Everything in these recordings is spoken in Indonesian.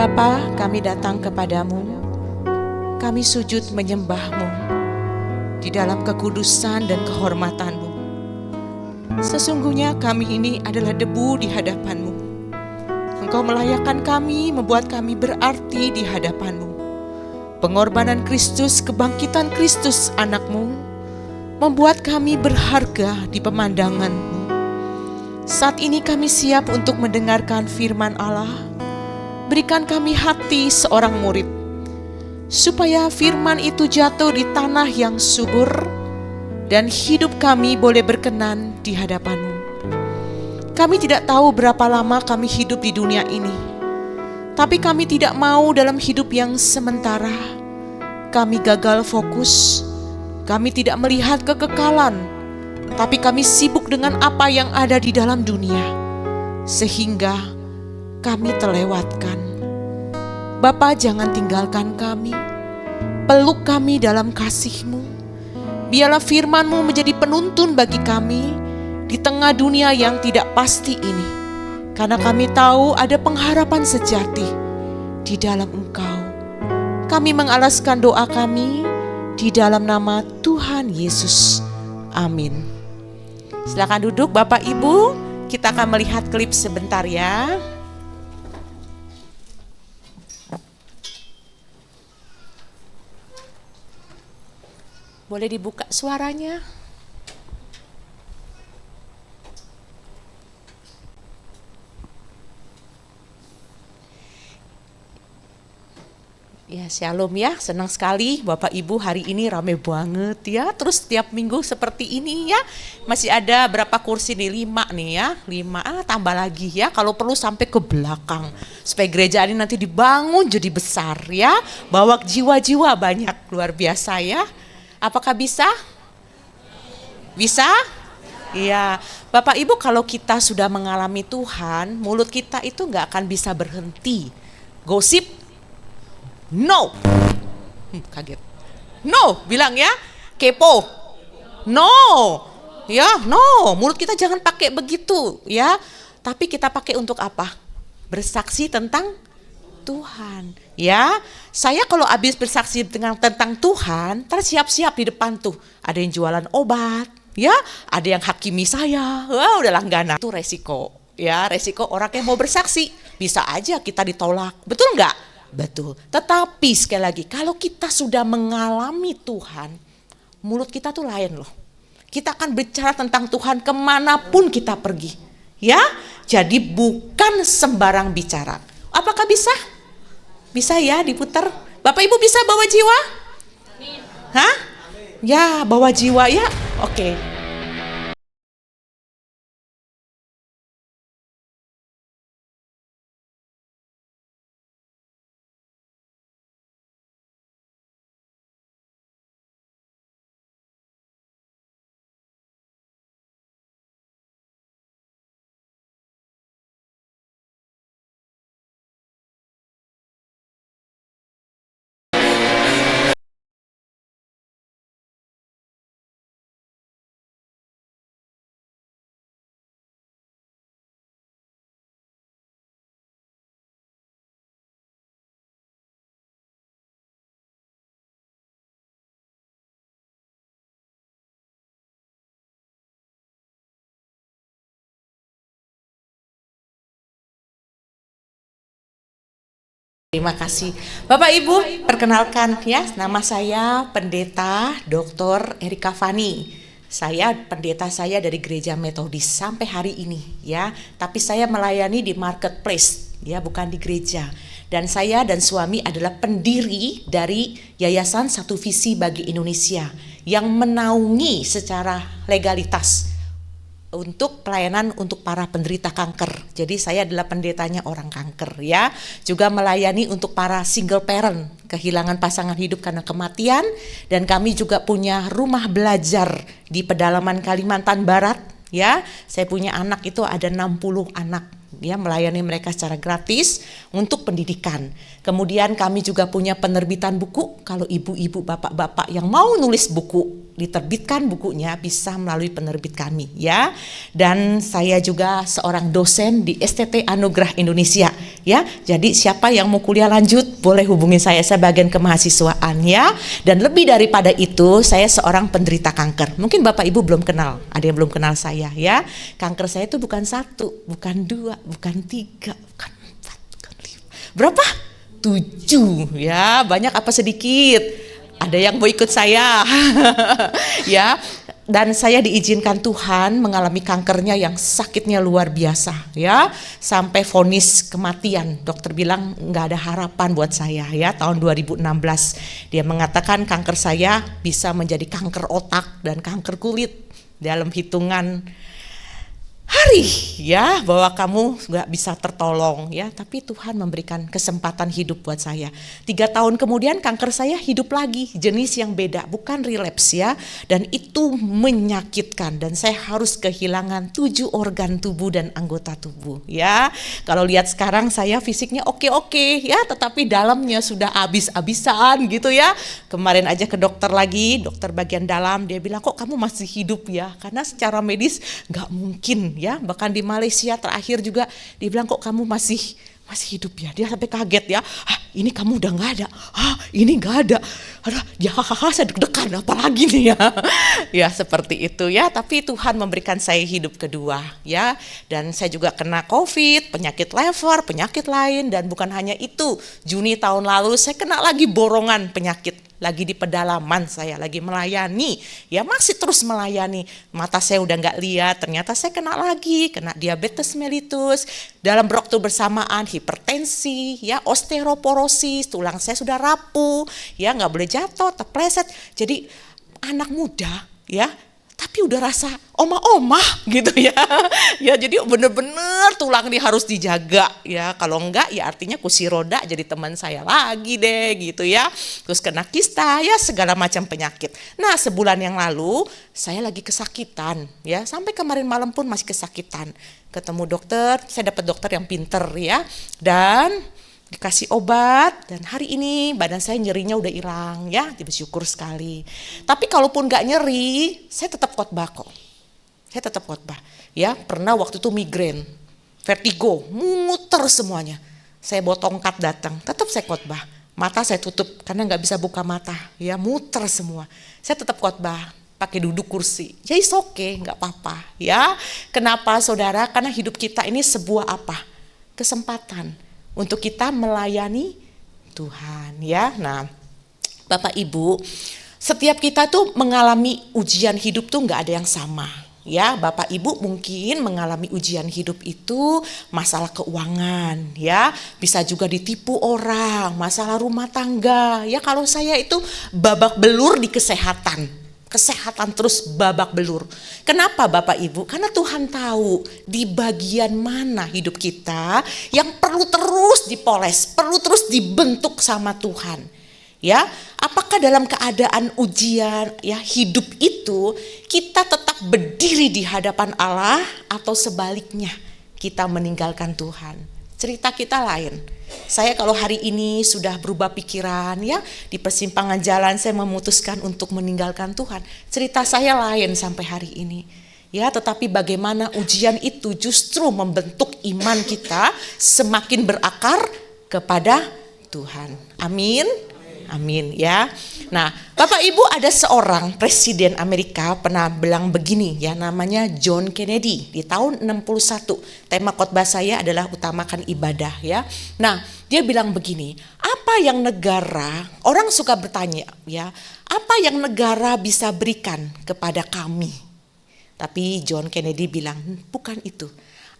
Bapa, kami datang kepadamu, kami sujud menyembah-Mu di dalam kekudusan dan kehormatan-Mu. Sesungguhnya kami ini adalah debu di hadapan-Mu. Engkau melayakkan kami, membuat kami berarti di hadapan-Mu. Pengorbanan Kristus, kebangkitan Kristus anak-Mu, membuat kami berharga di pemandangan-Mu. Saat ini kami siap untuk mendengarkan firman Allah. Berikan kami hati seorang murid, supaya firman itu jatuh di tanah yang subur, dan hidup kami boleh berkenan di hadapan-Mu. Kami tidak tahu berapa lama kami hidup di dunia ini, tapi kami tidak mau dalam hidup yang sementara. Kami gagal fokus, kami tidak melihat kekekalan, tapi kami sibuk dengan apa yang ada di dalam dunia, sehingga kami terlewatkan. Bapa, jangan tinggalkan kami, peluk kami dalam kasih-Mu. Biarlah firman-Mu menjadi penuntun bagi kami di tengah dunia yang tidak pasti ini, karena kami tahu ada pengharapan sejati di dalam Engkau. Kami mengalaskan doa kami di dalam nama Tuhan Yesus. Amin. Silakan duduk Bapak Ibu, kita akan melihat klip sebentar ya. Boleh dibuka suaranya? Ya, shalom ya, senang sekali Bapak Ibu hari ini rame banget ya. Terus setiap minggu seperti ini ya. Masih ada berapa kursi nih? 5 nih ya, 5 tambah lagi ya. Kalau perlu sampai ke belakang, supaya gereja ini nanti dibangun jadi besar ya. Bawa jiwa-jiwa banyak, luar biasa ya. Apakah bisa? Bisa? Iya, Bapak Ibu, kalau kita sudah mengalami Tuhan, mulut kita itu gak akan bisa berhenti. Gosip? No. Kaget. No, bilang ya. Kepo? No. Ya, no. Mulut kita jangan pakai begitu ya. Tapi kita pakai untuk apa? Bersaksi tentang Tuhan. Ya, saya kalau habis bersaksi tentang Tuhan, ntar siap-siap di depan tuh. Ada yang jualan obat, ya, ada yang hakimi saya. Wah, udah langganan. Itu resiko, ya, resiko orang yang mau bersaksi. Bisa aja kita ditolak, betul nggak? Betul. Tetapi sekali lagi, kalau kita sudah mengalami Tuhan, mulut kita tuh lain loh. Kita akan bicara tentang Tuhan kemanapun kita pergi, ya. Jadi bukan sembarang bicara. Apakah bisa? Bisa ya diputar. Bapak Ibu bisa bawa jiwa? Hah? Ya, bawa jiwa ya. Oke. Terima kasih. Bapak Ibu, perkenalkan ya, nama saya Pendeta Dr. Erika Fani. Pendeta saya dari Gereja Metodis sampai hari ini ya. Tapi saya melayani di marketplace ya, bukan di gereja. Dan saya dan suami adalah pendiri dari Yayasan Satu Visi Bagi Indonesia yang menaungi secara legalitas untuk pelayanan untuk para penderita kanker. Jadi saya adalah pendetanya orang kanker ya. Juga melayani untuk para single parent, kehilangan pasangan hidup karena kematian. Dan kami juga punya rumah belajar di pedalaman Kalimantan Barat ya. Saya punya anak itu ada 60 anak ya, melayani mereka secara gratis untuk pendidikan. Kemudian kami juga punya penerbitan buku. Kalau ibu-ibu, bapak-bapak yang mau nulis buku, diterbitkan bukunya bisa melalui penerbit kami ya. Dan saya juga seorang dosen di STT Anugerah Indonesia ya. Jadi siapa yang mau kuliah lanjut boleh hubungi saya bagian kemahasiswaan ya. Dan lebih daripada itu, saya seorang penderita kanker. Mungkin Bapak Ibu belum kenal, ada yang belum kenal saya ya. Kanker saya itu bukan 1, bukan 2, bukan 3, bukan 4, bukan 5. Berapa? 7 ya. Banyak apa sedikit? Ada yang mau ikut saya ya. Dan saya diizinkan Tuhan mengalami kankernya yang sakitnya luar biasa ya, sampai vonis kematian. Dokter bilang nggak ada harapan buat saya ya. Tahun 2016 dia mengatakan kanker saya bisa menjadi kanker otak dan kanker kulit dalam hitungan hari ya, bahwa kamu nggak bisa tertolong ya. Tapi Tuhan memberikan kesempatan hidup buat saya. 3 tahun kemudian kanker saya hidup lagi, jenis yang beda, bukan relapse ya. Dan itu menyakitkan dan saya harus kehilangan 7 organ tubuh dan anggota tubuh ya. Kalau lihat sekarang saya fisiknya oke-oke ya, tetapi dalamnya sudah habis-habisan gitu ya. Kemarin aja ke dokter lagi, dokter bagian dalam, dia bilang kok kamu masih hidup ya, karena secara medis nggak mungkin ya. Bahkan di Malaysia terakhir juga dibilang kok kamu masih hidup ya. Dia sampai kaget ya, ini kamu udah nggak ada, ini nggak ada. Aduh, ya saya deg-degan apalagi nih ya. Ya seperti itu ya. Tapi Tuhan memberikan saya hidup kedua ya. Dan saya juga kena COVID, penyakit lever, penyakit lain. Dan bukan hanya itu, Juni tahun lalu saya kena lagi borongan penyakit. Lagi di pedalaman, saya lagi melayani, ya masih terus melayani. Mata saya udah nggak lihat, ternyata saya kena diabetes mellitus. Dalam waktu bersamaan hipertensi, ya osteoporosis, tulang saya sudah rapuh, ya nggak boleh jatuh, terpleset. Jadi anak muda, ya. Tapi udah rasa omah-omah gitu ya. Ya jadi bener-bener tulang ini harus dijaga ya. Kalau enggak ya artinya kursi roda jadi teman saya lagi deh gitu ya. Terus kena kista ya, segala macam penyakit. Nah sebulan yang lalu saya lagi kesakitan ya. Sampai kemarin malam pun masih kesakitan. Ketemu dokter, saya dapat dokter yang pinter ya. Dan dikasih obat, dan hari ini badan saya nyerinya udah hilang ya, bersyukur sekali. Tapi kalaupun gak nyeri, saya tetap khotbah kok. Saya tetap khotbah ya. Pernah waktu itu migrain, vertigo, muter semuanya. Saya bawa tongkat datang, tetap saya khotbah. Mata saya tutup karena gak bisa buka mata ya, muter semua. Saya tetap khotbah pakai duduk kursi. Jadi oke, gak apa-apa ya. Kenapa saudara? Karena hidup kita ini sebuah apa? Kesempatan untuk kita melayani Tuhan ya. Nah Bapak Ibu, setiap kita tuh mengalami ujian hidup tuh nggak ada yang sama ya. Bapak Ibu mungkin mengalami ujian hidup itu masalah keuangan ya, bisa juga ditipu orang, masalah rumah tangga ya. Kalau saya itu babak belur di kesehatan terus babak belur. Kenapa Bapak Ibu? Karena Tuhan tahu di bagian mana hidup kita yang perlu terus dipoles, perlu terus dibentuk sama Tuhan. Ya, apakah dalam keadaan ujian ya hidup itu kita tetap berdiri di hadapan Allah atau sebaliknya kita meninggalkan Tuhan? Cerita kita lain. Saya kalau hari ini sudah berubah pikiran ya, di persimpangan jalan saya memutuskan untuk meninggalkan Tuhan. Cerita saya lain sampai hari ini. Ya, tetapi bagaimana ujian itu justru membentuk iman kita semakin berakar kepada Tuhan. Amin. Amin ya. Nah, Bapak Ibu, ada seorang presiden Amerika pernah bilang begini ya, namanya John Kennedy di tahun 61. Tema khotbah saya adalah utamakan ibadah ya. Nah, dia bilang begini, apa yang negara, orang suka bertanya ya, apa yang negara bisa berikan kepada kami? Tapi John Kennedy bilang, bukan itu.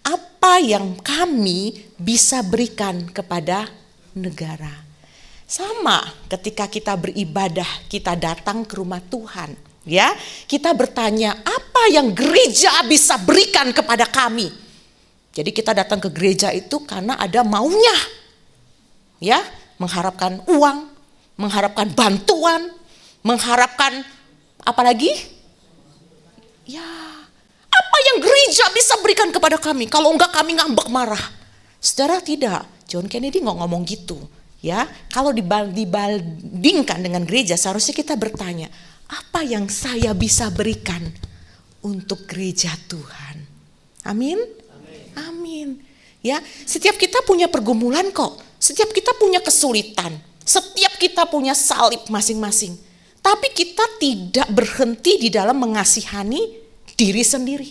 Apa yang kami bisa berikan kepada negara? Sama ketika kita beribadah, kita datang ke rumah Tuhan ya, kita bertanya apa yang gereja bisa berikan kepada kami. Jadi kita datang ke gereja itu karena ada maunya ya, mengharapkan uang, mengharapkan bantuan, mengharapkan apalagi ya, apa yang gereja bisa berikan kepada kami, kalau enggak kami ngambek marah. Saudara, tidak, John Kennedy nggak ngomong gitu. Ya, kalau dibandingkan dengan gereja, seharusnya kita bertanya, apa yang saya bisa berikan untuk gereja Tuhan? Amin? Amin. Ya, setiap kita punya pergumulan kok. Setiap kita punya kesulitan. Setiap kita punya salib masing-masing. Tapi kita tidak berhenti di dalam mengasihani diri sendiri.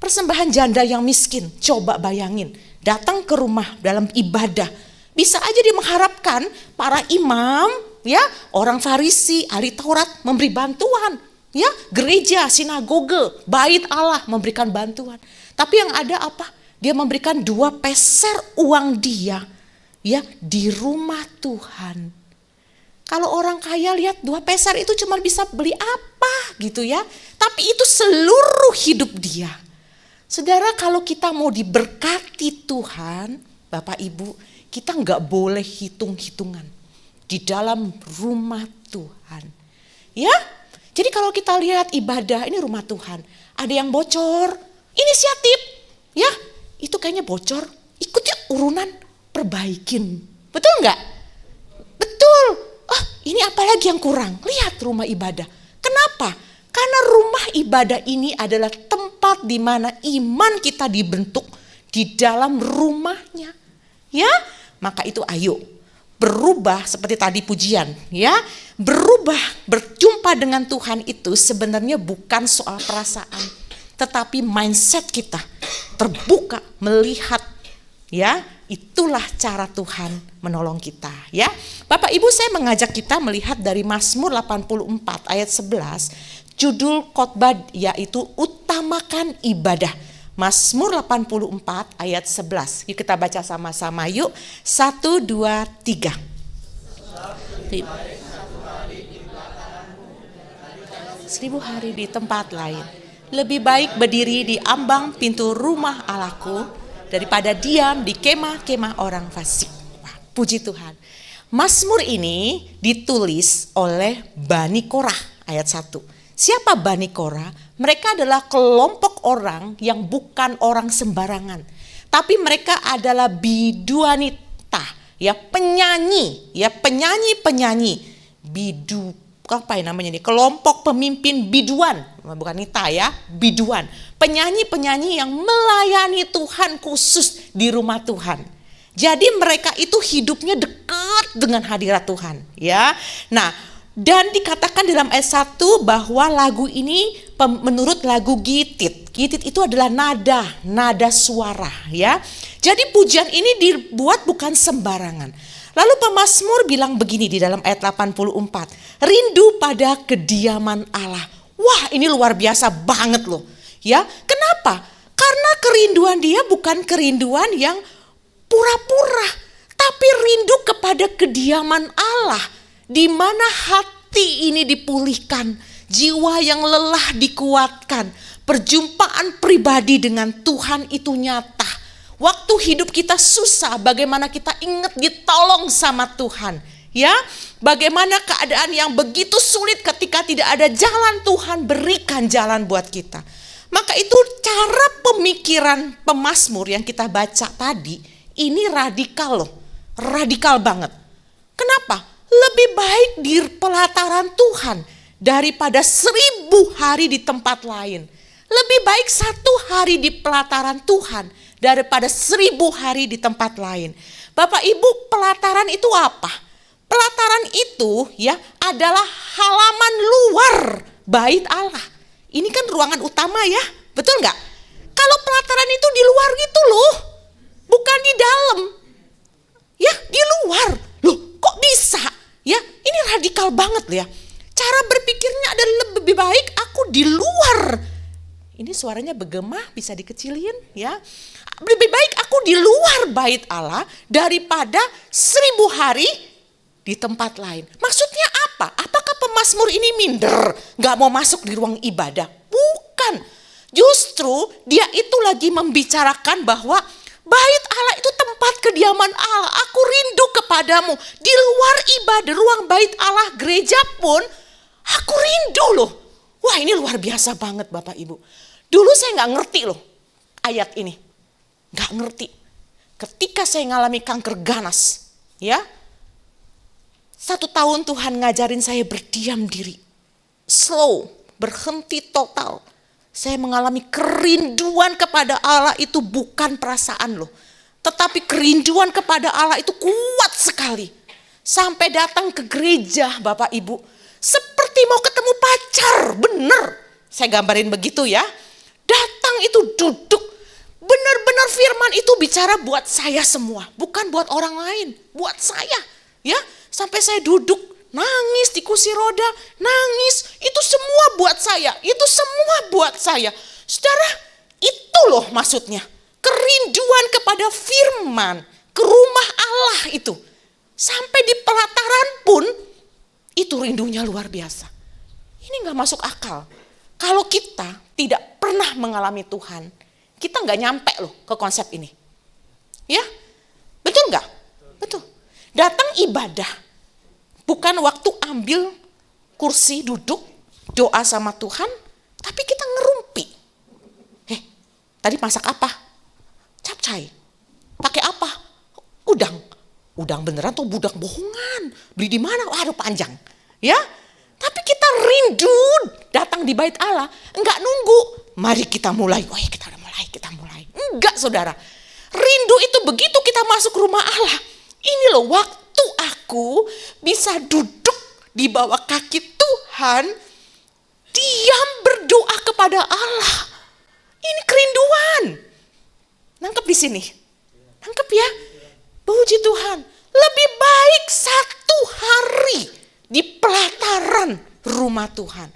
Persembahan janda yang miskin, coba bayangin. Datang ke rumah dalam ibadah. Bisa aja dia mengharapkan para imam, ya, orang Farisi, ahli Taurat memberi bantuan. Ya, gereja, sinagoge, bait Allah memberikan bantuan. Tapi yang ada apa? Dia memberikan 2 peser uang dia, ya, di rumah Tuhan. Kalau orang kaya lihat 2 peser itu cuma bisa beli apa gitu ya. Tapi itu seluruh hidup dia. Saudara, kalau kita mau diberkati Tuhan, Bapak Ibu, kita nggak boleh hitung-hitungan di dalam rumah Tuhan. Ya, jadi kalau kita lihat ibadah, ini rumah Tuhan, ada yang bocor, inisiatif, ya, itu kayaknya bocor, ikut ya urunan, perbaikin. Betul nggak? Betul. Oh, ini apalagi yang kurang? Lihat rumah ibadah. Kenapa? Karena rumah ibadah ini adalah tempat di mana iman kita dibentuk di dalam rumahnya. Ya, maka itu ayo berubah seperti tadi pujian, ya. Berubah, berjumpa dengan Tuhan itu sebenarnya bukan soal perasaan, tetapi mindset kita terbuka melihat, ya. Itulah cara Tuhan menolong kita, ya. Bapak Ibu, saya mengajak kita melihat dari Mazmur 84 ayat 11, judul khotbah yaitu utamakan ibadah. Mazmur 84 ayat 11. Yuk kita baca sama-sama yuk. 1, 2, 3. Seribu hari di tempat lain. Lebih baik berdiri di ambang pintu rumah Allahku daripada diam di kemah-kemah orang fasik. Wah, puji Tuhan. Mazmur ini ditulis oleh Bani Korah ayat 1. Siapa Bani Korah? Mereka adalah kelompok orang yang bukan orang sembarangan. Tapi mereka adalah biduanita, ya penyanyi, ya penyanyi-penyanyi. Bidu, apa yang namanya ini? Kelompok pemimpin biduan, bukan nita ya, biduan. Penyanyi-penyanyi yang melayani Tuhan khusus di rumah Tuhan. Jadi mereka itu hidupnya dekat dengan hadirat Tuhan, ya. Nah, dan dikatakan dalam ayat 1 bahwa lagu ini menurut lagu Gitit. Gitit itu adalah nada suara, ya. Jadi pujian ini dibuat bukan sembarangan. Lalu pemazmur bilang begini di dalam ayat 84. Rindu pada kediaman Allah. Wah, ini luar biasa banget loh. Ya, kenapa? Karena kerinduan dia bukan kerinduan yang pura-pura, tapi rindu kepada kediaman Allah, di mana hati ini dipulihkan, jiwa yang lelah dikuatkan, perjumpaan pribadi dengan Tuhan itu nyata. Waktu hidup kita susah, bagaimana kita ingat ditolong sama Tuhan, ya? Bagaimana keadaan yang begitu sulit ketika tidak ada jalan, Tuhan berikan jalan buat kita. Maka itu cara pemikiran pemazmur yang kita baca tadi, ini radikal loh, radikal banget. Kenapa? Lebih baik di pelataran Tuhan daripada 1000 hari di tempat lain. Lebih baik 1 hari di pelataran Tuhan daripada 1000 hari di tempat lain. Bapak Ibu, pelataran itu apa? Pelataran itu ya adalah halaman luar bait Allah. Ini kan ruangan utama ya, betul nggak? Kalau pelataran itu di luar gitu loh, bukan di dalam. Ya, di luar. Loh, kok bisa? Ya, ini radikal banget ya. Cara berpikirnya adalah lebih baik aku di luar. Ini suaranya bergema, bisa dikecilin ya. Lebih baik aku di luar bait Allah daripada 1000 hari di tempat lain. Maksudnya apa? Apakah pemazmur ini minder, gak mau masuk di ruang ibadah? Bukan. Justru dia itu lagi membicarakan bahwa bait Allah itu tempat kediaman Allah. Aku rindu kepadamu. Di luar ibadah, ruang bait Allah, gereja pun aku rindu loh. Wah, ini luar biasa banget Bapak Ibu. Dulu saya gak ngerti loh ayat ini. Gak ngerti. Ketika saya ngalami kanker ganas, ya, 1 tahun Tuhan ngajarin saya berdiam diri. Slow, berhenti total. Saya mengalami kerinduan kepada Allah itu bukan perasaan loh. Tetapi kerinduan kepada Allah itu kuat sekali. Sampai datang ke gereja Bapak Ibu. Seperti mau ketemu pacar, bener. Saya gambarin begitu ya. Datang itu duduk. Benar-benar firman itu bicara buat saya semua. Bukan buat orang lain, buat saya. Ya, sampai saya duduk, nangis di kursi roda, nangis. Itu semua buat saya, itu semua buat saya. Saudara, itu loh maksudnya. Kerinduan kepada firman, ke rumah Allah itu. Sampai di pelataran pun, itu rindunya luar biasa. Ini gak masuk akal. Kalau kita tidak pernah mengalami Tuhan, kita gak nyampe loh ke konsep ini. Ya, betul gak? Betul. Datang ibadah, bukan waktu ambil kursi duduk, doa sama Tuhan, tapi kita ngerumpi. Tadi masak apa? Capcay. Pakai apa? Udang. Udang beneran tuh budang bohongan. Beli di mana? Waduh panjang. Ya. Tapi kita rindu datang di bait Allah. Enggak nunggu. Mari kita mulai. Oh ya kita mulai. Enggak saudara. Rindu itu begitu kita masuk rumah Allah. Ini loh waktu aku bisa duduk di bawah kaki Tuhan. Diam berdoa kepada Allah. Ini kerinduan. Nangkep di sini. Nangkep ya. Puji Tuhan. Lebih baik 1 hari di pelataran rumah Tuhan.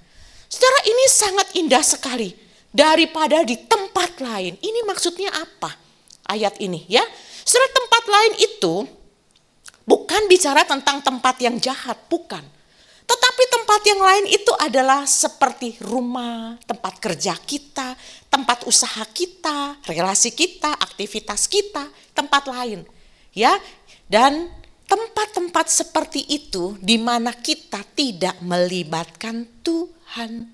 Saudara, ini sangat indah sekali. Daripada di tempat lain. Ini maksudnya apa? Ayat ini ya. Saudara, tempat lain itu bukan bicara tentang tempat yang jahat. Bukan. Tetapi tempat yang lain itu adalah seperti rumah, tempat kerja kita, tempat usaha kita, relasi kita, aktivitas kita, tempat lain. Ya, dan tempat-tempat seperti itu di mana kita tidak melibatkan Tuhan.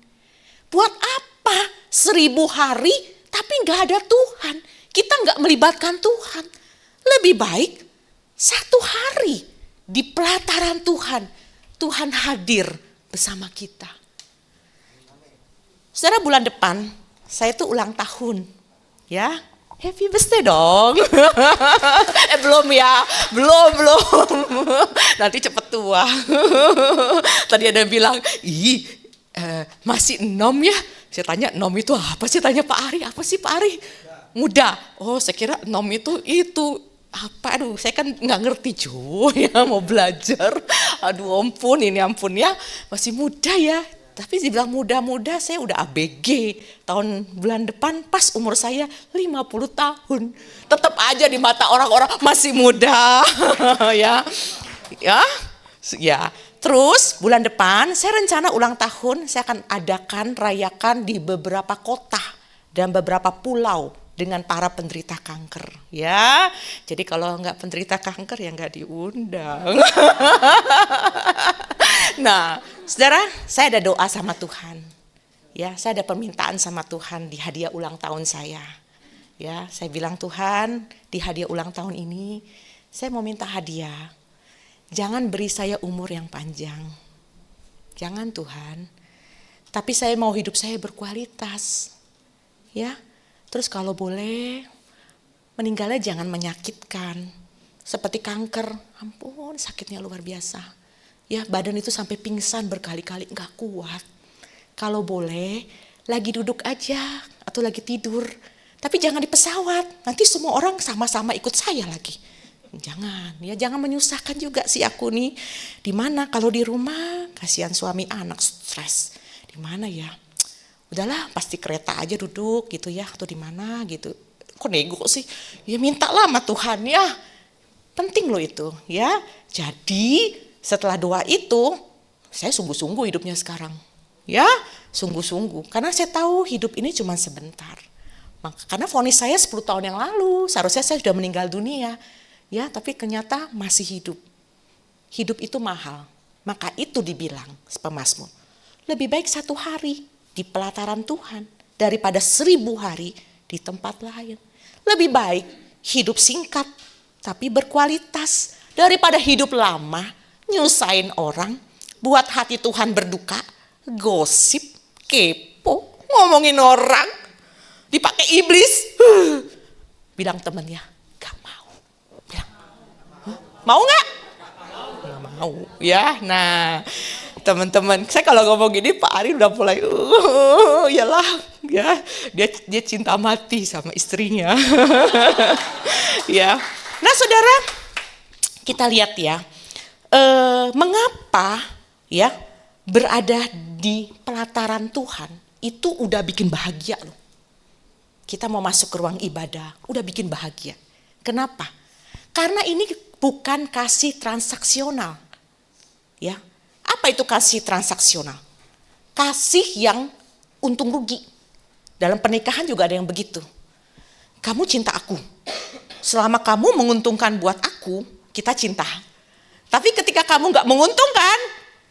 Buat apa 1000 hari tapi gak ada Tuhan? Kita gak melibatkan Tuhan. Lebih baik 1 hari di pelataran Tuhan. Tuhan hadir bersama kita. Saudara, bulan depan saya tuh ulang tahun. Ya, happy birthday dong. Belum ya, belum. Nanti cepet tua. Tadi ada yang bilang, masih 6 ya. Saya tanya 6 itu apa sih? Tanya Pak Ari, apa sih Pak Ari? Muda. Oh saya kira 6 itu. Apa, aduh saya kan gak ngerti cuy ya, mau belajar. Aduh ampun ya, masih muda ya. Tapi dibilang muda-muda, saya udah ABG. Bulan depan pas umur saya 50 tahun. Tetap aja di mata orang-orang masih muda. Ya. Terus bulan depan saya rencana ulang tahun, saya akan rayakan di beberapa kota dan beberapa pulau dengan para penderita kanker. Ya, jadi kalau nggak penderita kanker ya nggak diundang. Nah, saudara, saya ada doa sama Tuhan. Ya, saya ada permintaan sama Tuhan di hadiah ulang tahun saya. Ya, saya bilang Tuhan, di hadiah ulang tahun ini saya mau minta hadiah. Jangan beri saya umur yang panjang. Jangan Tuhan. Tapi saya mau hidup saya berkualitas. Ya. Terus kalau boleh meninggalnya jangan menyakitkan. Seperti kanker. Ampun, sakitnya luar biasa. Ya, badan itu sampai pingsan berkali-kali, enggak kuat. Kalau boleh lagi duduk aja atau lagi tidur. Tapi jangan di pesawat. Nanti semua orang sama-sama ikut saya lagi. Jangan menyusahkan juga si aku nih. Di mana kalau di rumah kasihan suami anak stres. Di mana ya? Udahlah, pasti kereta aja duduk gitu ya, atau di mana gitu. Kok nego sih? Ya mintalah sama Tuhan ya. Penting loh itu ya. Jadi setelah doa itu, saya sungguh-sungguh hidupnya sekarang. Ya, sungguh-sungguh. Karena saya tahu hidup ini cuma sebentar. Karena vonis saya 10 tahun yang lalu, seharusnya saya sudah meninggal dunia. Ya, tapi ternyata masih hidup. Hidup itu mahal. Maka itu dibilang pemazmur. Lebih baik 1 hari di pelataran Tuhan daripada 1000 hari di tempat lain. Lebih baik hidup singkat tapi berkualitas daripada hidup lama nyusahin orang, buat hati Tuhan berduka, gosip, kepo, ngomongin orang, dipakai iblis. Bilang temennya, gak mau. Mau nggak? Nggak mau ya. Nah teman-teman, saya kalau ngomong gini Pak Ari udah mulai iyalah ya, dia cinta mati sama istrinya. Ya. Nah saudara, kita lihat ya, mengapa ya berada di pelataran Tuhan itu udah bikin bahagia loh. Kita mau masuk ke ruang ibadah udah bikin bahagia. Kenapa? Karena ini bukan kasih transaksional. Ya. Apa itu kasih transaksional? Kasih yang untung rugi. Dalam pernikahan juga ada yang begitu. Kamu cinta aku. Selama kamu menguntungkan buat aku, kita cinta. Tapi ketika kamu gak menguntungkan,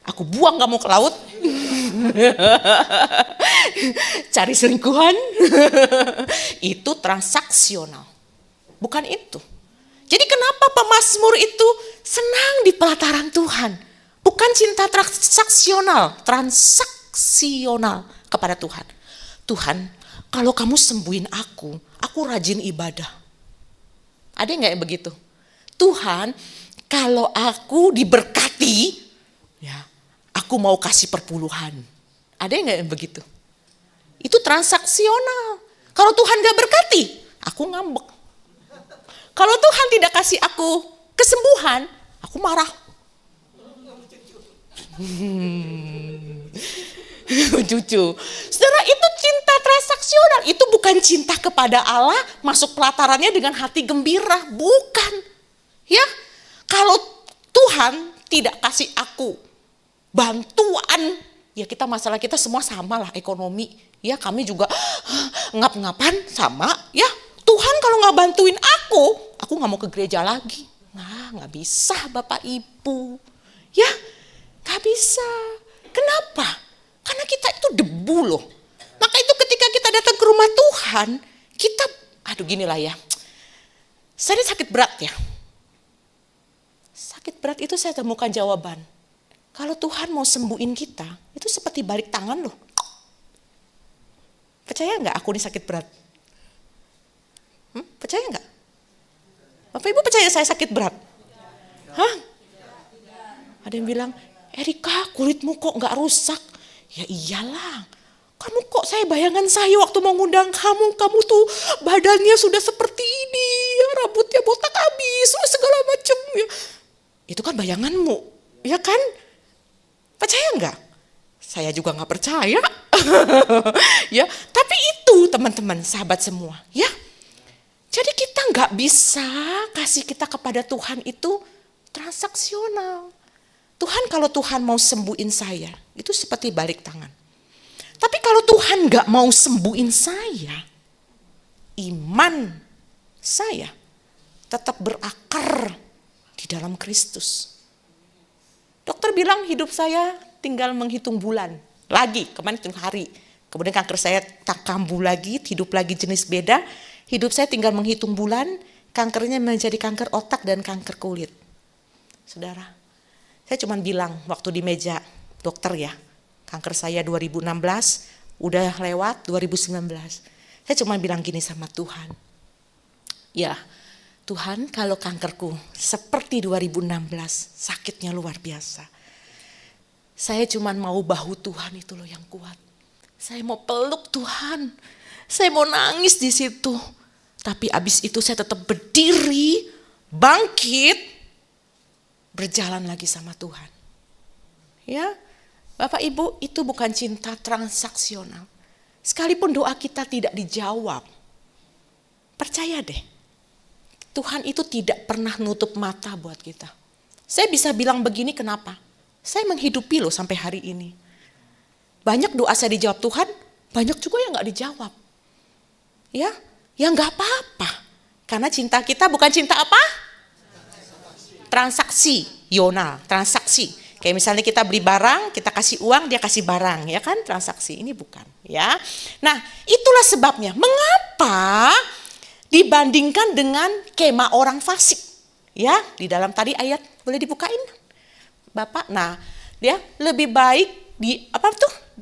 aku buang kamu ke laut. Cari selingkuhan. Itu transaksional. Bukan itu. Jadi kenapa pemazmur itu senang di pelataran Tuhan? Bukan cinta transaksional kepada Tuhan. Tuhan, kalau kamu sembuhin aku rajin ibadah. Ada nggak yang begitu? Tuhan, kalau aku diberkati, ya, aku mau kasih perpuluhan. Ada nggak yang begitu? Itu transaksional. Kalau Tuhan nggak berkati, aku ngambek. Kalau Tuhan tidak kasih aku kesembuhan, aku marah. Cucu. Saudara, itu cinta transaksional. Itu bukan cinta kepada Allah, masuk pelatarannya dengan hati gembira. Bukan. Ya, kalau Tuhan tidak kasih aku bantuan, ya masalah kita semua sama lah, ekonomi. Ya, kami juga ngap-ngapan sama. Ya, Tuhan kalau nggak bantuin aku nggak mau ke gereja lagi. Nah, nggak bisa Bapak Ibu. Ya, nggak bisa. Kenapa? Karena kita itu debu loh. Maka itu ketika kita datang ke rumah Tuhan, kita, gini lah ya. Saya sakit berat ya. Sakit berat itu saya temukan jawaban. Kalau Tuhan mau sembuhin kita, itu seperti balik tangan loh. Percaya nggak aku ini sakit berat? Percaya nggak? Bapak Ibu percaya saya sakit berat? Hah? Ada yang bilang, Erika kulitmu kok nggak rusak? Ya iyalah, kamu kok saya bayangan saya waktu mau ngundang kamu tuh badannya sudah seperti ini, ya, rambutnya botak habis, segala macam ya. Itu kan bayanganmu, ya kan? Percaya nggak? Saya juga nggak percaya. Ya, tapi itu teman-teman, sahabat semua, ya. Jadi kita nggak bisa kasih kita kepada Tuhan itu transaksional. Tuhan, kalau Tuhan mau sembuhin saya, itu seperti balik tangan. Tapi kalau Tuhan gak mau sembuhin saya, iman saya tetap berakar di dalam Kristus. Dokter bilang hidup saya tinggal menghitung bulan. Lagi, kemarin hitung hari. Kemudian kanker saya tak kambuh lagi, hidup lagi jenis beda. Hidup saya tinggal menghitung bulan, kankernya menjadi kanker otak dan kanker kulit. Saudara, saya cuma bilang waktu di meja dokter ya, kanker saya 2016, udah lewat 2019. Saya cuma bilang gini sama Tuhan, ya Tuhan, kalau kankerku seperti 2016, sakitnya luar biasa. Saya cuma mau bahu Tuhan itu loh yang kuat. Saya mau peluk Tuhan, saya mau nangis di situ. Tapi abis itu saya tetap berdiri, bangkit, berjalan lagi sama Tuhan. Ya, Bapak Ibu, itu bukan cinta transaksional. Sekalipun doa kita tidak dijawab, percaya deh, Tuhan itu tidak pernah nutup mata buat kita. Saya bisa bilang begini, kenapa? Saya menghidupi loh sampai hari ini. Banyak doa saya dijawab Tuhan, banyak juga yang gak dijawab. Ya gak apa-apa. Karena cinta kita bukan cinta apa? Transaksi, transaksi. Kayak misalnya kita beli barang, kita kasih uang, dia kasih barang, ya kan? Transaksi, ini bukan, ya. Nah, itulah sebabnya. Mengapa dibandingkan dengan kemah orang fasik? Ya, di dalam tadi ayat boleh dibukain, Bapak. Nah, dia lebih baik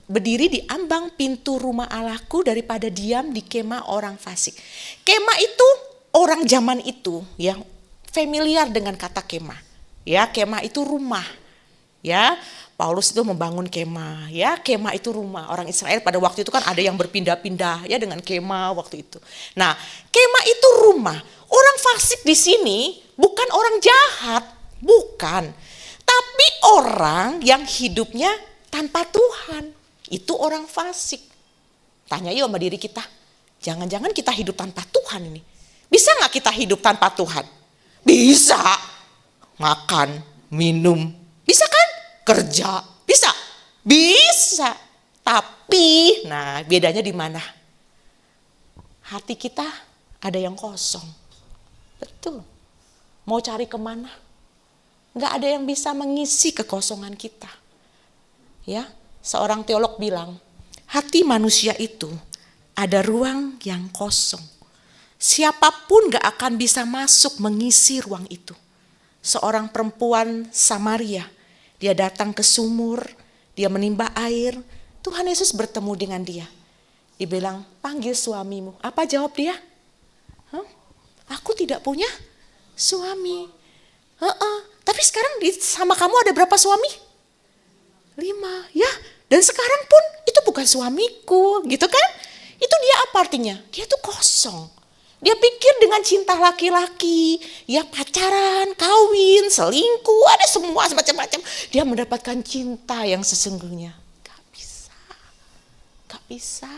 berdiri di ambang pintu rumah Allahku daripada diam di kemah orang fasik. Kemah itu orang zaman itu, ya. familiar dengan kata kemah. Ya, kemah itu rumah. Ya, Paulus itu membangun kemah. Ya, kemah itu rumah. Orang Israel pada waktu itu kan ada yang berpindah-pindah ya dengan kemah waktu itu. Nah, kemah itu rumah. Orang fasik di sini bukan orang jahat, bukan. Tapi orang yang hidupnya tanpa Tuhan. Itu orang fasik. Tanya yuk sama diri kita. Jangan-jangan kita hidup tanpa Tuhan ini. Bisa gak kita hidup tanpa Tuhan? Bisa. Makan, minum. Bisa kan? Kerja. Bisa? Bisa. Tapi, nah bedanya di mana? Hati kita ada yang kosong. Betul. Mau cari kemana? Gak ada yang bisa mengisi kekosongan kita. Ya, seorang teolog bilang, hati manusia itu ada ruang yang kosong. Siapapun gak akan bisa masuk mengisi ruang itu. Seorang perempuan Samaria, dia datang ke sumur, dia menimba air. Tuhan Yesus bertemu dengan dia. Dia bilang, panggil suamimu. Apa jawab dia? Aku tidak punya suami. Tapi sekarang sama kamu ada berapa suami? 5. Ya, dan sekarang pun itu bukan suamiku, gitu kan? Itu dia apa artinya? Dia tuh kosong. Dia pikir dengan cinta laki-laki, ya pacaran, kawin, selingkuh, ada semua macam-macam. Dia mendapatkan cinta yang sesungguhnya. Gak bisa. Gak bisa.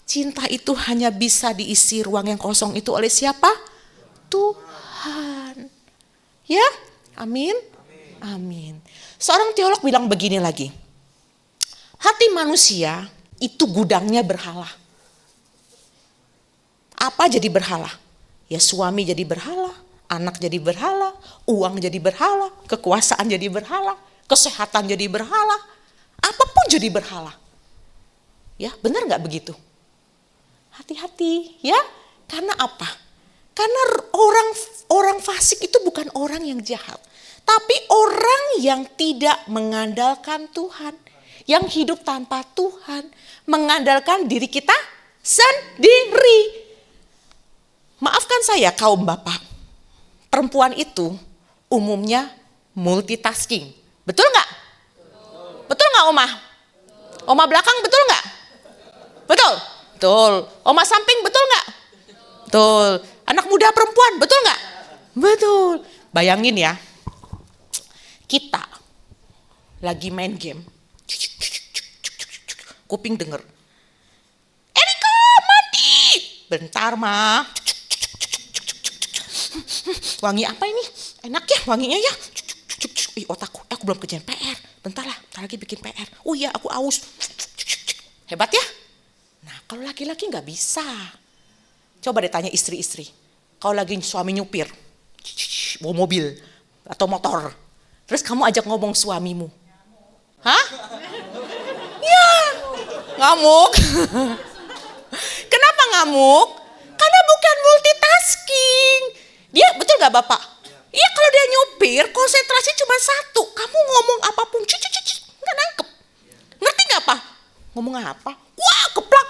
Cinta itu hanya bisa diisi ruang yang kosong itu oleh siapa? Tuhan. Ya, amin. Amin. Seorang teolog bilang begini lagi. Hati manusia itu gudangnya berhala. Apa jadi berhala? Ya suami jadi berhala, anak jadi berhala, uang jadi berhala, kekuasaan jadi berhala, kesehatan jadi berhala, apapun jadi berhala. Ya, benar nggak begitu? Hati-hati, ya. Karena apa? Karena orang fasik itu bukan orang yang jahat, tapi orang yang tidak mengandalkan Tuhan, yang hidup tanpa Tuhan, mengandalkan diri kita sendiri. Maafkan saya kaum bapak, perempuan itu umumnya multitasking. Betul nggak? Betul nggak Oma? Oma belakang betul nggak? Betul? Betul. Oma samping betul nggak? Betul. Anak muda perempuan betul nggak? Betul. Bayangin ya, kita lagi main game, kuping denger, Erika mandi, bentar mah. Wangi apa ini? Enak ya wanginya ya. Ih otakku, aku belum kerjain PR. Bentar lagi bikin PR. Oh iya aku aus. Hebat ya? Nah kalau laki-laki gak bisa. Coba deh tanya istri-istri. Kalau lagi suami nyupir, bawa mobil atau motor. Terus kamu ajak ngomong suamimu. Hah? Ya, ngamuk. Kenapa ngamuk? Karena bukan multitasking. Dia betul gak Bapak? Iya kalau dia nyupir konsentrasi cuma satu. Kamu ngomong apapun nggak nangkep. Ngerti gak Pak? Ngomong apa? Wah keplak.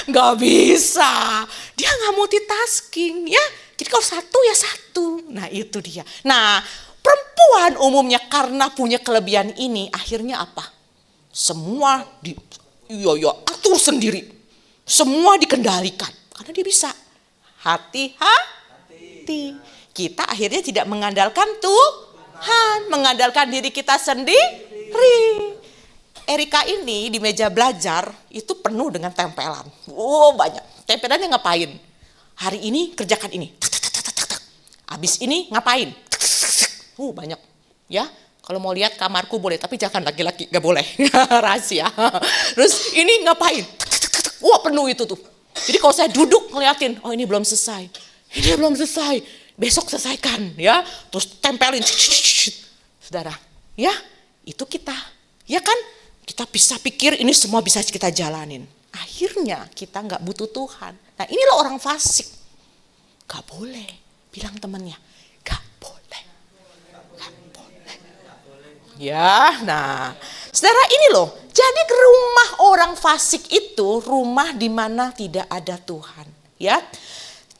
Gak bisa. Dia gak multitasking ya. Jadi kalau satu ya satu. Nah itu dia. Nah perempuan umumnya karena punya kelebihan ini akhirnya apa? Semua atur sendiri. Semua dikendalikan. Karena dia bisa. Hati-hati. Kita akhirnya tidak mengandalkan Tuhan, mengandalkan diri kita sendiri. Erika ini di meja belajar itu penuh dengan tempelan. Oh banyak. Tempelannya ngapain? Hari ini kerjakan ini. Habis ini ngapain? Banyak. Ya. Kalau mau lihat kamarku boleh, tapi jangan laki-laki, gak boleh. Rahasia. Terus ini ngapain? Wah penuh itu tuh. Jadi kalau saya duduk ngeliatin, oh ini belum selesai. Ini belum selesai. Besok selesaikan ya. Terus tempelin. Saudara, ya itu kita. Ya kan? Kita bisa pikir ini semua bisa kita jalanin. Akhirnya kita gak butuh Tuhan. Nah inilah orang fasik. Gak boleh. Bilang temannya, gak boleh. Gak boleh. Ya, nah saudara ini loh. Jadi rumah orang fasik itu rumah di mana tidak ada Tuhan, ya.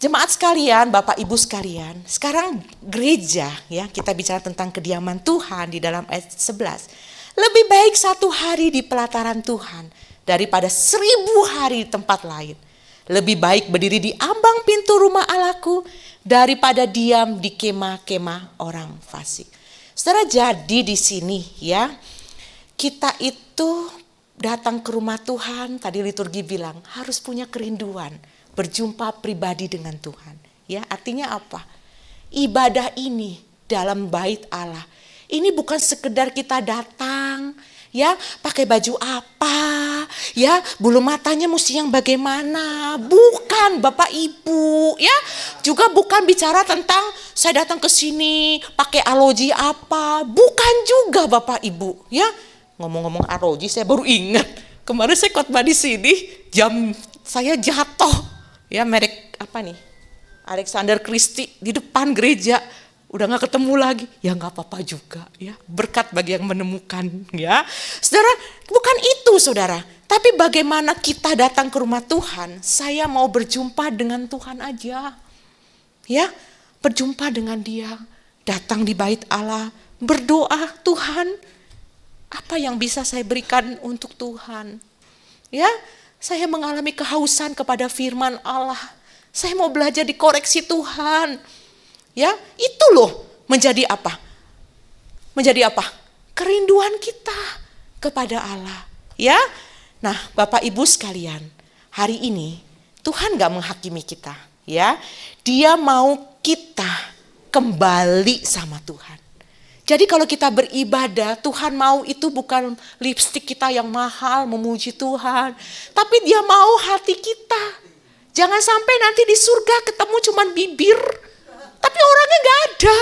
Jemaat sekalian, Bapak Ibu sekalian, sekarang gereja ya, kita bicara tentang kediaman Tuhan di dalam ayat 11. Lebih baik 1 hari di pelataran Tuhan daripada 1000 hari di tempat lain. Lebih baik berdiri di ambang pintu rumah Allahku daripada diam di kemah-kemah orang fasik. Saudara, jadi di sini ya, kita itu datang ke rumah Tuhan, tadi liturgi bilang harus punya kerinduan berjumpa pribadi dengan Tuhan. Ya, artinya apa? Ibadah ini dalam bait Allah. Ini bukan sekedar kita datang, ya, pakai baju apa, ya, bulu matanya mesti yang bagaimana. Bukan, Bapak Ibu, ya. Juga bukan bicara tentang saya datang ke sini pakai aloji apa. Bukan juga, Bapak Ibu, ya. Ngomong-ngomong aloji, saya baru ingat. Kemarin saya khotbah di sini, jam saya jatuh. Ya, merek apa nih? Alexander Christie di depan gereja. Udah gak ketemu lagi. Ya gak apa-apa juga ya. Berkat bagi yang menemukan ya. Saudara, bukan itu saudara. Tapi bagaimana kita datang ke rumah Tuhan. Saya mau berjumpa dengan Tuhan aja. Ya, berjumpa dengan Dia. Datang di bait Allah. Berdoa, Tuhan, apa yang bisa saya berikan untuk Tuhan? Ya, saya mengalami kehausan kepada firman Allah. Saya mau belajar dikoreksi Tuhan. Ya, itu loh menjadi apa? Menjadi apa? Kerinduan kita kepada Allah. Ya, nah Bapak Ibu sekalian, hari ini Tuhan gak menghakimi kita. Ya, Dia mau kita kembali sama Tuhan. Jadi kalau kita beribadah, Tuhan mau itu bukan lipstik kita yang mahal memuji Tuhan. Tapi Dia mau hati kita. Jangan sampai nanti di surga ketemu cuman bibir. Tapi orangnya gak ada.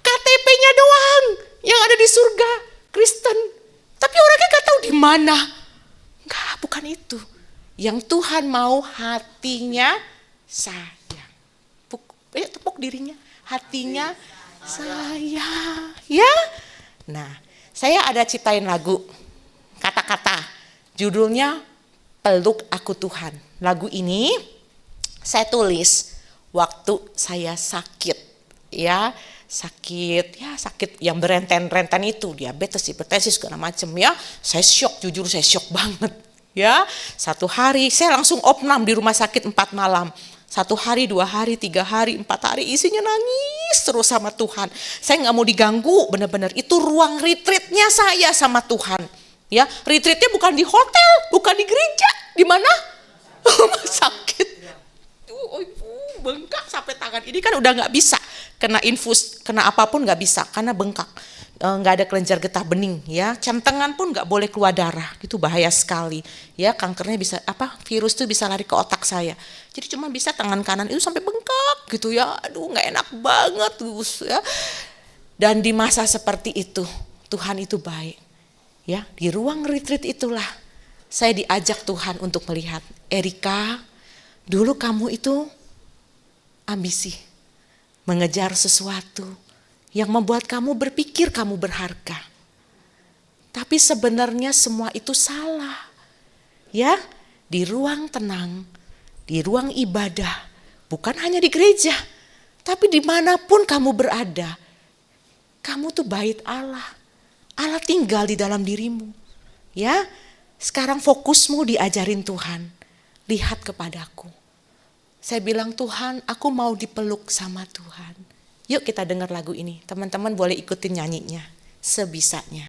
KTP-nya doang yang ada di surga, Kristen. Tapi orangnya gak tahu di mana. Enggak, bukan itu. Yang Tuhan mau hatinya sayang. Tepuk dirinya. Hatinya saya, ya. Nah, saya ada ciptain lagu, kata-kata, judulnya Peluk Aku Tuhan. Lagu ini saya tulis waktu saya sakit, ya, sakit yang berenten-renten itu, diabetes, hipertensi segala macam ya. Saya shock, jujur saya shock banget, ya. 1 hari saya langsung opnam di rumah sakit 4 malam. 1 hari, 2 hari, 3 hari, 4 hari isinya nangis terus sama Tuhan. Saya gak mau diganggu, benar-benar itu ruang retreatnya saya sama Tuhan. Ya, retreatnya bukan di hotel, bukan di gereja, di mana? Rumah sakit. Bengkak sampai tangan ini kan udah gak bisa kena infus, kena apapun gak bisa karena bengkak. Nggak ada kelenjar getah bening ya, centengan pun nggak boleh keluar darah, itu bahaya sekali ya. Kankernya bisa virus tuh bisa lari ke otak saya, jadi cuma bisa tangan kanan itu sampai bengkak gitu ya. Aduh, nggak enak banget Gus ya. Dan di masa seperti itu Tuhan itu baik ya. Di ruang retreat itulah saya diajak Tuhan untuk melihat, Erika, dulu kamu itu ambisi mengejar sesuatu yang membuat kamu berpikir kamu berharga. Tapi sebenarnya semua itu salah. Ya, di ruang tenang, di ruang ibadah, bukan hanya di gereja, tapi dimanapun kamu berada, kamu tuh bait Allah. Allah tinggal di dalam dirimu. Ya, sekarang fokusmu diajarin Tuhan. Lihat kepadaku. Saya bilang, Tuhan, aku mau dipeluk sama Tuhan. Yuk kita dengar lagu ini. Teman-teman boleh ikutin nyanyinya sebisanya.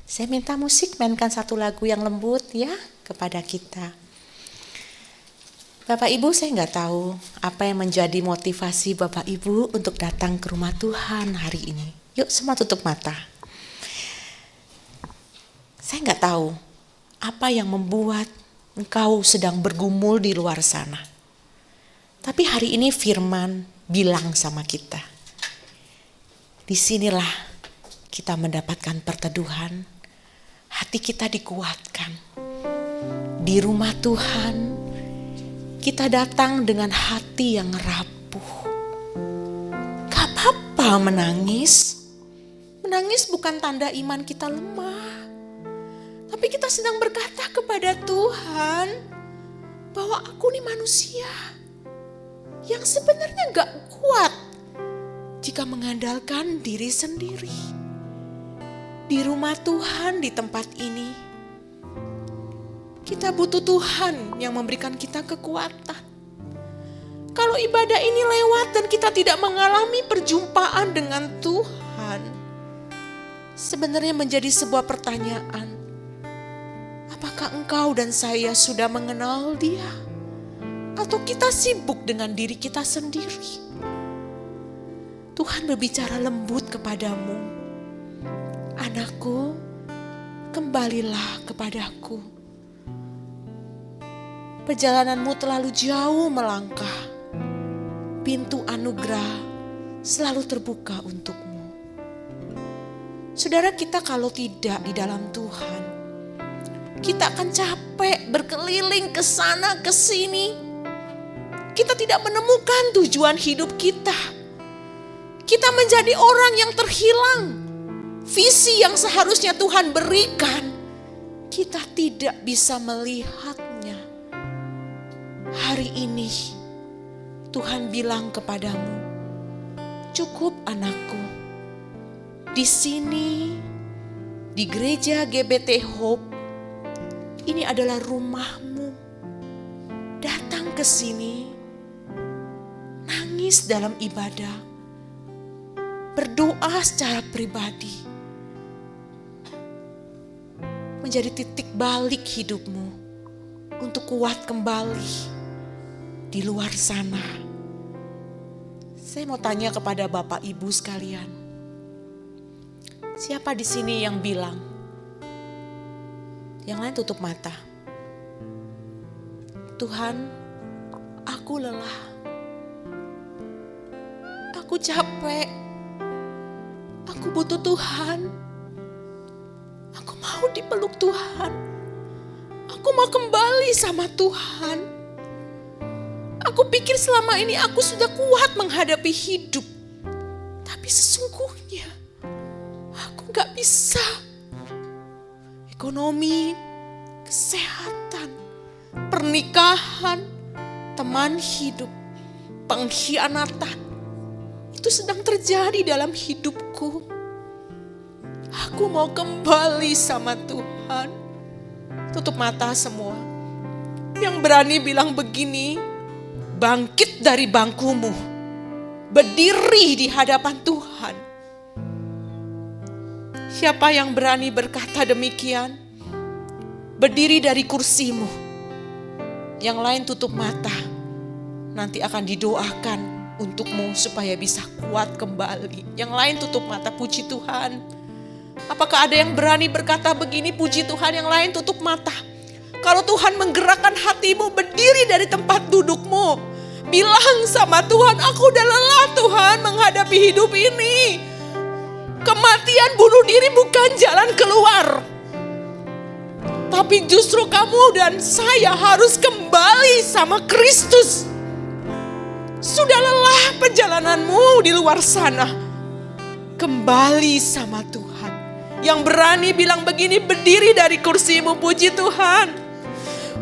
Saya minta musik mainkan satu lagu yang lembut ya kepada kita. Bapak Ibu, saya nggak tahu apa yang menjadi motivasi Bapak Ibu untuk datang ke rumah Tuhan hari ini. Yuk semua tutup mata. Saya nggak tahu apa yang membuat engkau sedang bergumul di luar sana. Tapi hari ini firman bilang sama kita. Disinilah kita mendapatkan perteduhan, hati kita dikuatkan. Di rumah Tuhan, kita datang dengan hati yang rapuh. Gak apa-apa menangis. Menangis bukan tanda iman kita lemah. Tapi kita sedang berkata kepada Tuhan bahwa aku nih manusia yang sebenarnya gak kuat jika mengandalkan diri sendiri. Di rumah Tuhan, di tempat ini, kita butuh Tuhan yang memberikan kita kekuatan. Kalau ibadah ini lewat dan kita tidak mengalami perjumpaan dengan Tuhan, sebenarnya menjadi sebuah pertanyaan. Apakah engkau dan saya sudah mengenal Dia? Atau kita sibuk dengan diri kita sendiri? Tuhan berbicara lembut kepadamu. Anakku, kembalilah kepadaku. Perjalananmu terlalu jauh melangkah. Pintu anugerah selalu terbuka untukmu. Saudara, kita kalau tidak di dalam Tuhan, kita akan capek berkeliling ke sana ke sini. Kita tidak menemukan tujuan hidup kita. Kita menjadi orang yang terhilang. Visi yang seharusnya Tuhan berikan, kita tidak bisa melihatnya. Hari ini Tuhan bilang kepadamu, cukup anakku. Di sini, di gereja GBT Hope, ini adalah rumahmu. Datang ke sini, nangis dalam ibadah, berdoa secara pribadi, menjadi titik balik hidupmu untuk kuat kembali di luar sana. Saya mau tanya kepada Bapak Ibu sekalian, siapa di sini yang bilang? Yang lain tutup mata. Tuhan, aku lelah. Aku capek. Aku butuh Tuhan. Aku mau dipeluk Tuhan. Aku mau kembali sama Tuhan. Aku pikir selama ini aku sudah kuat menghadapi hidup. Tapi sesungguhnya aku gak bisa. Ekonomi, kesehatan, pernikahan, teman hidup, pengkhianatan, itu sedang terjadi dalam hidupku. Aku mau kembali sama Tuhan. Tutup mata semua. Yang berani bilang begini, bangkit dari bangkumu. Berdiri di hadapan Tuhan. Siapa yang berani berkata demikian? Berdiri dari kursimu. Yang lain tutup mata. Nanti akan didoakan untukmu supaya bisa kuat kembali. Yang lain tutup mata, puji Tuhan. Apakah ada yang berani berkata begini, puji Tuhan? Yang lain tutup mata. Kalau Tuhan menggerakkan hatimu, berdiri dari tempat dudukmu. Bilang sama Tuhan, aku udah lelah Tuhan menghadapi hidup ini. Kematian bunuh diri bukan jalan keluar. Tapi justru kamu dan saya harus kembali sama Kristus. Sudah lelah perjalananmu di luar sana. Kembali sama Tuhan. Yang berani bilang begini, berdiri dari kursimu, puji Tuhan.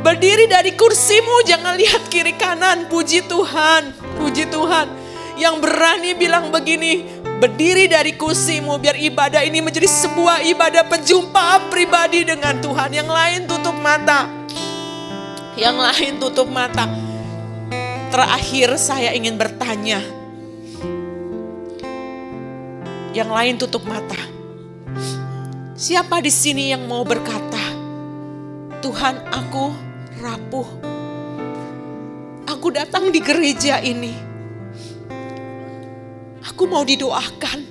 Berdiri dari kursimu, jangan lihat kiri kanan, puji Tuhan. Puji Tuhan. Yang berani bilang begini, berdiri dari kursimu, biar ibadah ini menjadi sebuah ibadah penjumpaan pribadi dengan Tuhan. Yang lain tutup mata. Yang lain tutup mata. Terakhir saya ingin bertanya. Yang lain tutup mata. Siapa di sini yang mau berkata, Tuhan, aku rapuh. Aku datang di gereja ini. Aku mau didoakan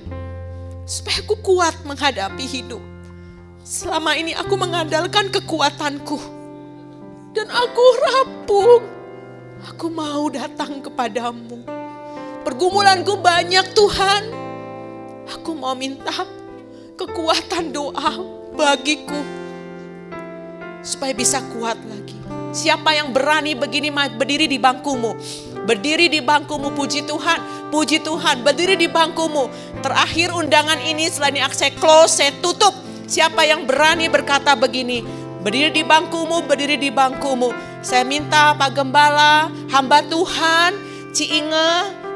supaya aku kuat menghadapi hidup. Selama ini aku mengandalkan kekuatanku dan aku rapuh. Aku mau datang kepadamu. Pergumulanku banyak, Tuhan. Aku mau minta kekuatan doa bagiku supaya bisa kuat lagi. Siapa yang berani begini berdiri di bangkumu? Berdiri di bangkumu, puji Tuhan, puji Tuhan, berdiri di bangkumu. Terakhir undangan ini, selain ini saya close, saya tutup. Siapa yang berani berkata begini? Berdiri di bangkumu, berdiri di bangkumu. Saya minta Pak Gembala, hamba Tuhan, Ci Inge,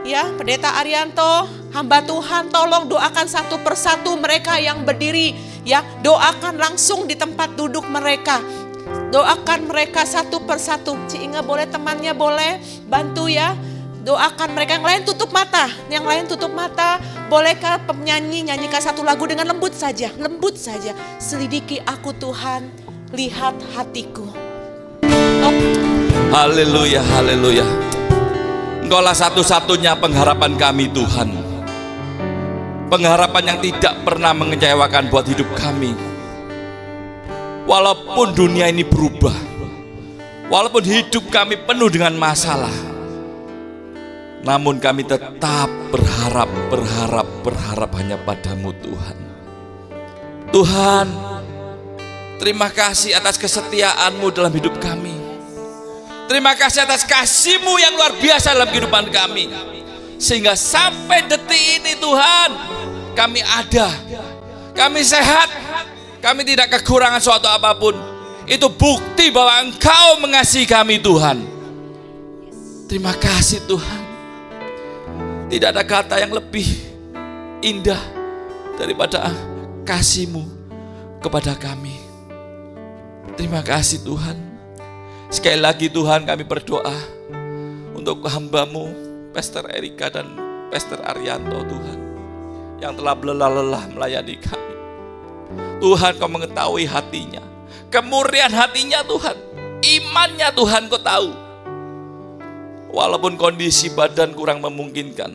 ya, Pendeta Arianto, hamba Tuhan, tolong doakan satu persatu mereka yang berdiri, ya, doakan langsung di tempat duduk mereka. Doakan mereka satu persatu. Ci Inge boleh, temannya boleh bantu ya. Doakan mereka. Yang lain tutup mata. Yang lain tutup mata. Bolehkah penyanyi nyanyikan satu lagu dengan lembut saja. Lembut saja. Selidiki aku Tuhan, lihat hatiku. Haleluya, haleluya. Engkaulah satu-satunya pengharapan kami Tuhan. Pengharapan yang tidak pernah mengecewakan buat hidup kami. Walaupun dunia ini berubah, walaupun hidup kami penuh dengan masalah, namun kami tetap berharap hanya padamu Tuhan. Tuhan, terima kasih atas kesetiaan-Mu dalam hidup kami. Terima kasih atas kasih-Mu yang luar biasa dalam kehidupan kami. Sehingga sampai detik ini Tuhan, kami ada, kami sehat, kami tidak kekurangan suatu apapun. Itu bukti bahwa Engkau mengasihi kami Tuhan. Terima kasih Tuhan. Tidak ada kata yang lebih indah daripada kasih-Mu kepada kami. Terima kasih Tuhan. Sekali lagi Tuhan, kami berdoa untuk hamba-Mu Pastor Erika dan Pastor Arianto Tuhan, yang telah berlelah-lelah melayani kami. Tuhan, Kau mengetahui hatinya, kemurnian hatinya Tuhan, imannya Tuhan Kau tahu. Walaupun kondisi badan kurang memungkinkan,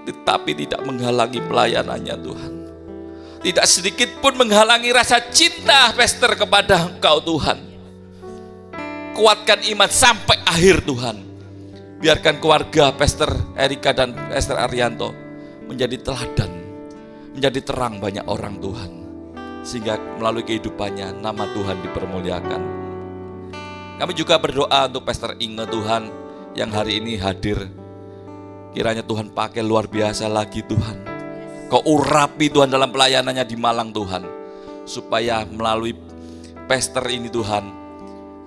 tetapi tidak menghalangi pelayanannya Tuhan. Tidak sedikit pun menghalangi rasa cinta Pastor kepada Engkau Tuhan. Kuatkan iman sampai akhir Tuhan. Biarkan keluarga Pastor Erika dan Pastor Arianto menjadi teladan, menjadi terang banyak orang Tuhan. Sehingga melalui kehidupannya nama Tuhan dipermuliakan. Kami juga berdoa untuk Pastor Inge Tuhan yang hari ini hadir. Kiranya Tuhan pakai luar biasa lagi Tuhan. Kau urapi Tuhan dalam pelayanannya di Malang Tuhan. Supaya melalui Pastor ini Tuhan,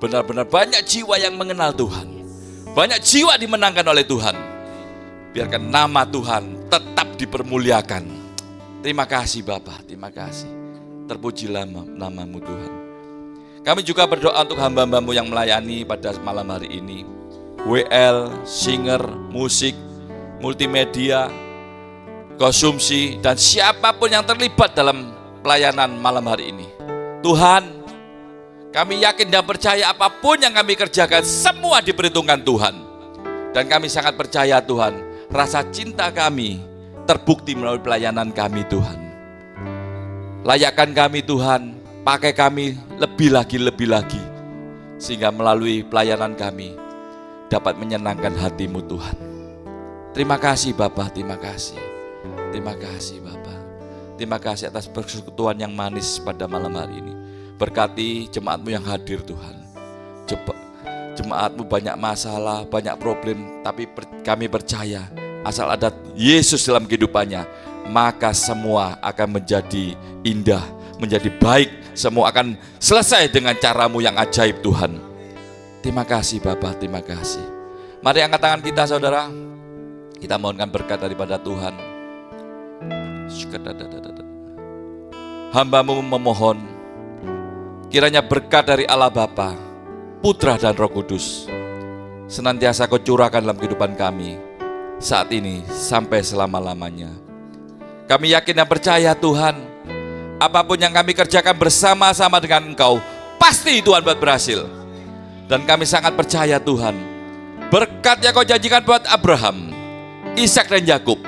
benar-benar banyak jiwa yang mengenal Tuhan. Banyak jiwa dimenangkan oleh Tuhan. Biarkan nama Tuhan tetap dipermuliakan. Terima kasih Bapa, terima kasih. Terpujilah nama-Mu Tuhan. Kami juga berdoa untuk hamba-hamba-Mu yang melayani pada malam hari ini. WL, singer, musik, multimedia, konsumsi, dan siapapun yang terlibat dalam pelayanan malam hari ini. Tuhan, kami yakin dan percaya apapun yang kami kerjakan semua diperhitungkan Tuhan. Dan kami sangat percaya Tuhan, rasa cinta kami terbukti melalui pelayanan kami Tuhan. Layakkan kami Tuhan, pakai kami lebih lagi, sehingga melalui pelayanan kami dapat menyenangkan hati-Mu Tuhan. Terima kasih Bapa, terima kasih. Terima kasih Bapa. Terima kasih atas persekutuan yang manis pada malam hari ini. Berkati jemaat-Mu yang hadir Tuhan. Jemaat-Mu banyak masalah, banyak problem, tapi kami percaya asal ada Yesus dalam kehidupannya, maka semua akan menjadi indah, menjadi baik. Semua akan selesai dengan cara-Mu yang ajaib Tuhan. Terima kasih Bapa, terima kasih. Mari angkat tangan kita saudara. Kita mohonkan berkat daripada Tuhan. Hamba-Mu memohon, kiranya berkat dari Allah Bapa, Putra dan Roh Kudus senantiasa Kau curahkan dalam kehidupan kami saat ini sampai selama-lamanya. Kami yakin dan percaya Tuhan, apapun yang kami kerjakan bersama-sama dengan Engkau, pasti Tuhan buat berhasil. Dan kami sangat percaya Tuhan, berkat yang Kau janjikan buat Abraham, Ishak dan Yakub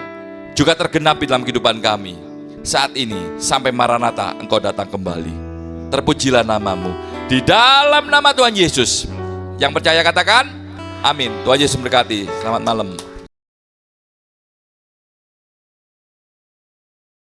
juga tergenapi dalam kehidupan kami. Saat ini sampai Maranatha Engkau datang kembali. Terpujilah nama-Mu. Di dalam nama Tuhan Yesus. Yang percaya katakan, amin. Tuhan Yesus memberkati. Selamat malam.